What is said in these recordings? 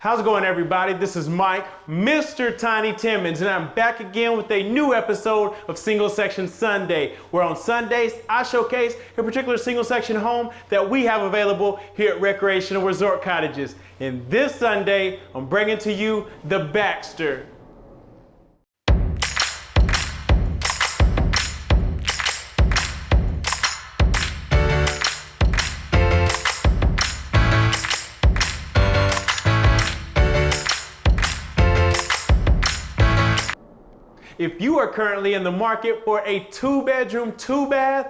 How's it going, everybody? This is Mike, Mr. Tiny Timmons, and I'm back again with a new episode of Single Section Sunday, where on Sundays I showcase a particular single section home that we have available here at Recreational Resort Cottages. And this Sunday, I'm bringing to you the Baxter. If you are currently in the market for a 2-bedroom, 2-bath,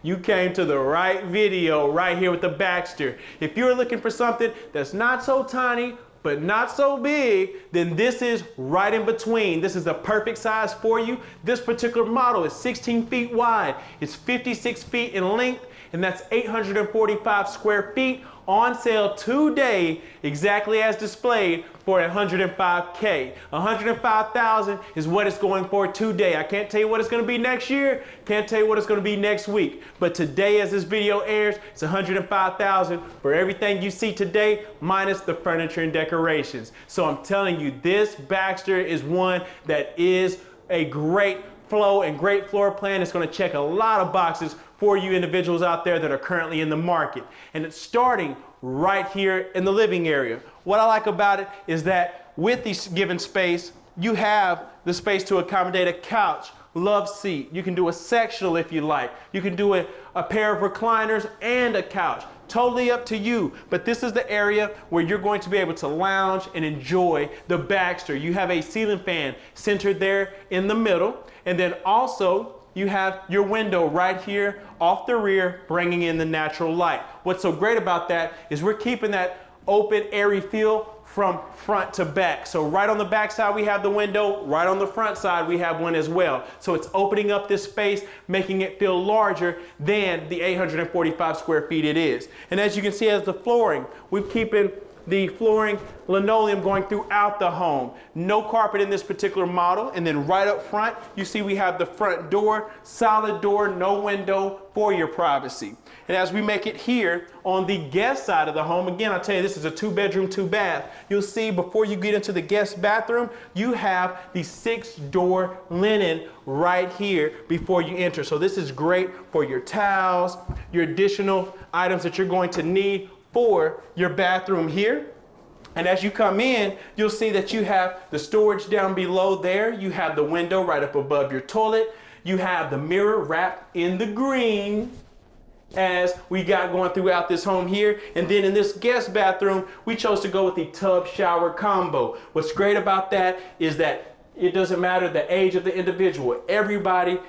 you came to the right video right here with the Baxter. If you're looking for something that's not so tiny, but not so big, then this is right in between. This is the perfect size for you. This particular model is 16 feet wide. It's 56 feet in length, and that's 845 square feet, on sale today, exactly as displayed, for $105K. $105,000 is what it's going for today. I can't tell you what it's going to be next year, can't tell you what it's going to be next week, but today as this video airs, it's $105,000 for everything you see today, minus the furniture and decorations. So I'm telling you, this Baxter is one that is a great flow and great floor plan. It's going to check a lot of boxes for you individuals out there that are currently in the market. And it's starting right here in the living area. What I like about it is that with this given space, you have the space to accommodate a couch, love seat. You can do a sectional if you like. You can do a pair of recliners and a couch. Totally up to you, but this is the area where you're going to be able to lounge and enjoy the Baxter. You have a ceiling fan centered there in the middle, and then also you have your window right here off the rear, bringing in the natural light. What's so great about that is we're keeping that open, airy feel from front to back. So right on the back side we have the window, right on the front side we have one as well. So it's opening up this space, making it feel larger than the 845 square feet it is. And as you can see, as the flooring, we've keeping the flooring linoleum going throughout the home. No carpet in this particular model. And then right up front, you see we have the front door, solid door, no window for your privacy. And as we make it here on the guest side of the home, again, I'll tell you, this is a 2-bedroom, 2-bath. You'll see before you get into the guest bathroom, you have the 6-door linen right here before you enter. So this is great for your towels, your additional items that you're going to need for your bathroom here. And as you come in, you'll see that you have the storage down below there. You have the window right up above your toilet. You have the mirror wrapped in the green, as we got going throughout this home here. And then in this guest bathroom, we chose to go with the tub shower combo. What's great about that is that it doesn't matter the age of the individual. Everybody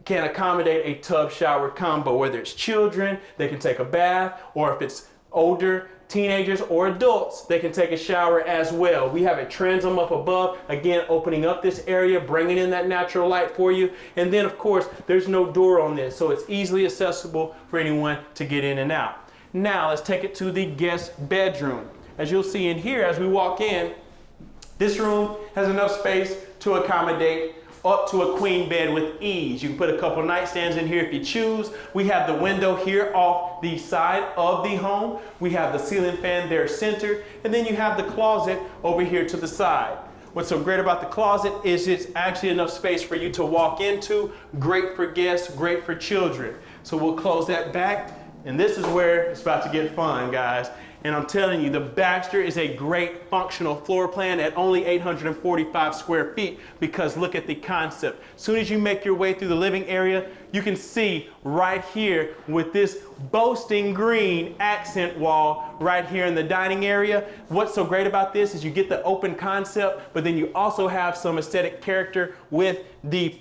can accommodate a tub shower combo, whether it's children, they can take a bath, or if it's older teenagers or adults, they can take a shower as well. We have a transom up above, again, opening up this area, bringing in that natural light for you. And then, of course, there's no door on this, so it's easily accessible for anyone to get in and out. Now, let's take it to the guest bedroom. As you'll see in here, as we walk in, this room has enough space to accommodate up to a queen bed with ease. You can put a couple nightstands in here if you choose. We have the window here off the side of the home. We have the ceiling fan there centered, and then you have the closet over here to the side. What's so great about the closet is it's actually enough space for you to walk into. Great for guests, great for children. So we'll close that back, and this is where it's about to get fun, guys. And I'm telling you, the Baxter is a great functional floor plan at only 845 square feet, because look at the concept. As soon as you make your way through the living area, you can see right here with this boasting green accent wall right here in the dining area. What's so great about this is you get the open concept, but then you also have some aesthetic character with the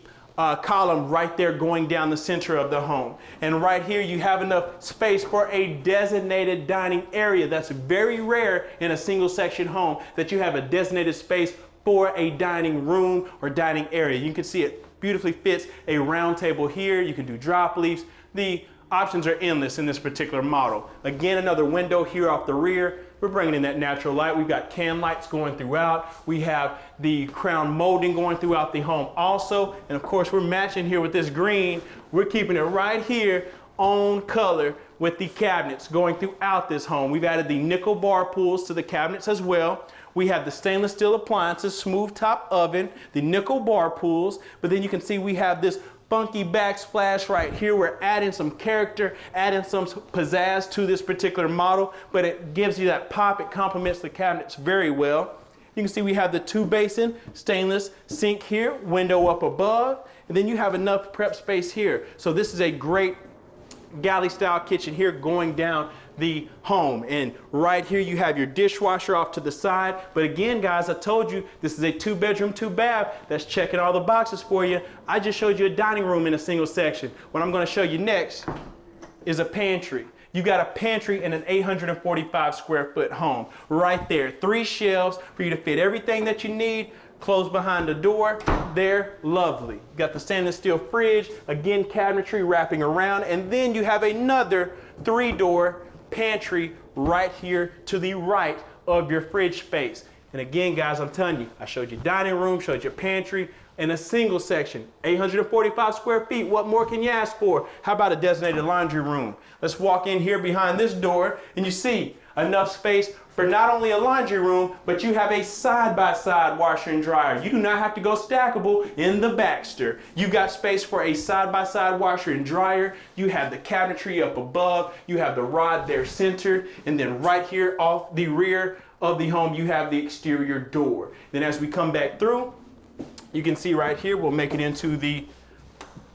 column right there going down the center of the home. And right here you have enough space for a designated dining area. That's very rare in a single section home, that you have a designated space for a dining room or dining area. You can see it beautifully fits a round table here. You can do drop leaves. The options are endless in this particular model. Again, another window here off the rear. We're bringing in that natural light. We've got can lights going throughout. We have the crown molding going throughout the home also. And of course, we're matching here with this green. We're keeping it right here on color with the cabinets going throughout this home. We've added the nickel bar pulls to the cabinets as well. We have the stainless steel appliances, smooth top oven, the nickel bar pulls, but then you can see we have this funky backsplash right here. We're adding some character, adding some pizzazz to this particular model, but it gives you that pop. It complements the cabinets very well. You can see we have the 2-basin stainless sink here, window up above, and then you have enough prep space here. So this is a great galley style kitchen here going down the home. And right here you have your dishwasher off to the side. But again, guys, I told you this is a 2-bedroom, 2-bath. That's checking all the boxes for you. I just showed you a dining room in a single section. What I'm going to show you next is a pantry. You got a pantry in an 845 square foot home right there. 3 shelves for you to fit everything that you need. Close behind the door. They're lovely. You got the stainless steel fridge, again cabinetry wrapping around, and then you have another 3-door pantry right here to the right of your fridge space. And again, guys, I'm telling you, I showed you dining room, showed you pantry in a single section, 845 square feet. What more can you ask for? How about a designated laundry room? Let's walk in here behind this door and you see enough space for not only a laundry room, but you have a side-by-side washer and dryer. You do not have to go stackable in the Baxter. You've got space for a side-by-side washer and dryer. You have the cabinetry up above. You have the rod there centered. And then right here off the rear of the home, you have the exterior door. Then as we come back through, you can see right here, we'll make it into the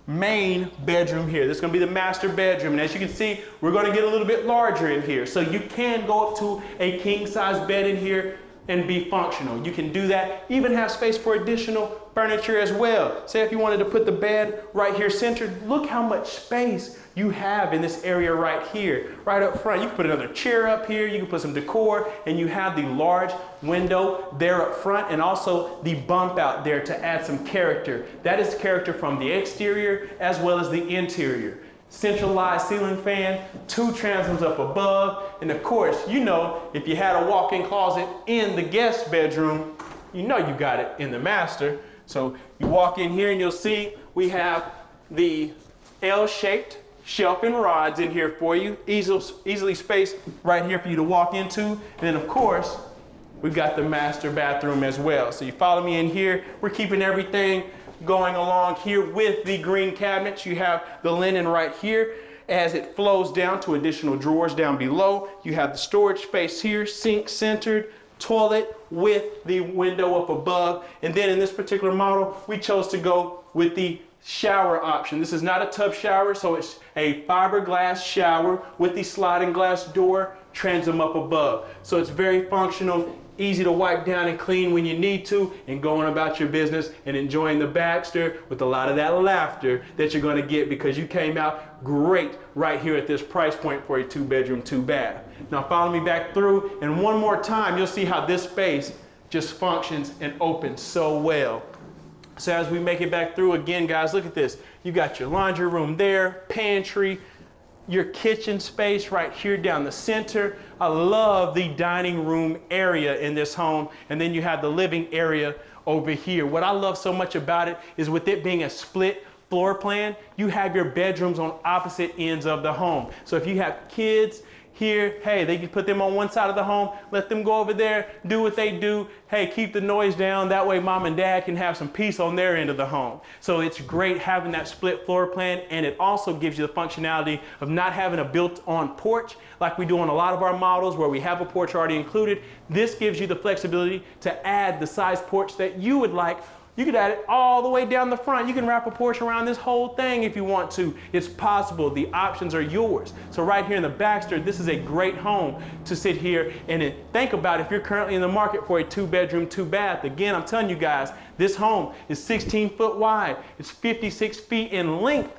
main bedroom here. This is going to be the master bedroom, and as you can see, we're going to get a little bit larger in here, so you can go up to a king size bed in here and be functional. You can do that, even have space for additional furniture as well. Say if you wanted to put the bed right here centered, look how much space you have in this area right here, right up front. You can put another chair up here, you can put some decor, and you have the large window there up front, and also the bump out there to add some character. That is character from the exterior as well as the interior. Centralized ceiling fan, 2 transoms up above, and of course, you know, if you had a walk-in closet in the guest bedroom, you know you got it in the master. So you walk in here and you'll see we have the L-shaped shelf and rods in here for you, easily spaced right here for you to walk into. And then of course, we've got the master bathroom as well. So you follow me in here, we're keeping everything going along here with the green cabinets. You have the linen right here as it flows down to additional drawers down below. You have the storage space here, sink centered, toilet with the window up above. And then in this particular model, we chose to go with the shower option. This is not a tub shower, so it's a fiberglass shower with the sliding glass door, transom up above. So it's very functional, easy to wipe down and clean when you need to, and going about your business and enjoying the Baxter with a lot of that laughter that you're going to get because you came out great right here at this price point for a 2-bedroom, 2-bath. Now follow me back through, and one more time, you'll see how this space just functions and opens so well. So as we make it back through again, guys, look at this. You got your laundry room there, pantry, your kitchen space right here down the center. I love the dining room area in this home. And then you have the living area over here. What I love so much about it is with it being a split floor plan, you have your bedrooms on opposite ends of the home. So if you have kids here, hey, they can put them on one side of the home, let them go over there, do what they do. Hey, keep the noise down. That way mom and dad can have some peace on their end of the home. So it's great having that split floor plan, and it also gives you the functionality of not having a built-on porch like we do on a lot of our models where we have a porch already included. This gives you the flexibility to add the size porch that you would like. You could add it all the way down the front. You can wrap a porch around this whole thing if you want to. It's possible. The options are yours. So right here in the Baxter, this is a great home to sit here and think about if you're currently in the market for a 2-bedroom, 2-bath. Again, I'm telling you guys, this home is 16 foot wide. It's 56 feet in length.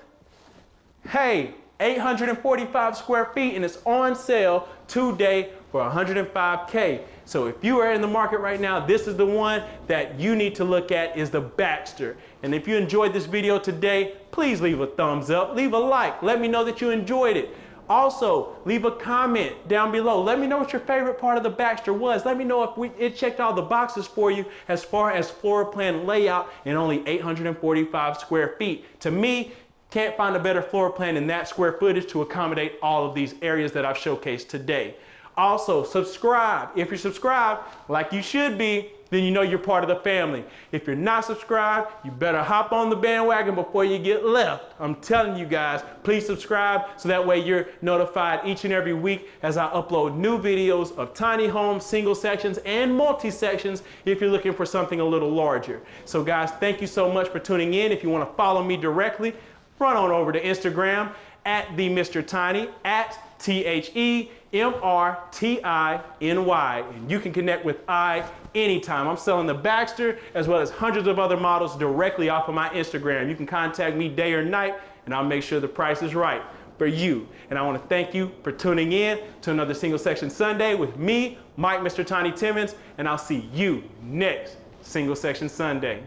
Hey, 845 square feet, and it's on sale today for $105K. So if you are in the market right now, this is the one that you need to look at, is the Baxter. And if you enjoyed this video today, please leave a thumbs up, leave a like, let me know that you enjoyed it. Also, leave a comment down below. Let me know what your favorite part of the Baxter was. Let me know if it checked all the boxes for you as far as floor plan layout and only 845 square feet. To me, Can't find a better floor plan than that square footage to accommodate all of these areas that I've showcased today. Also, subscribe. If you're subscribed, like you should be, then you know you're part of the family. If you're not subscribed, you better hop on the bandwagon before you get left. I'm telling you guys, please subscribe so that way you're notified each and every week as I upload new videos of tiny homes, single sections, and multi-sections if you're looking for something a little larger. So guys, thank you so much for tuning in. If you want to follow me directly, run on over to Instagram at the Mr. Tiny, at TheMrTiny, and you can connect with I anytime. I'm selling the Baxter as well as hundreds of other models directly off of my Instagram. You can contact me day or night and I'll make sure the price is right for you. And I want to thank you for tuning in to another Single Section Sunday with me, Mike Mr. Tiny Timmons, and I'll see you next Single Section Sunday.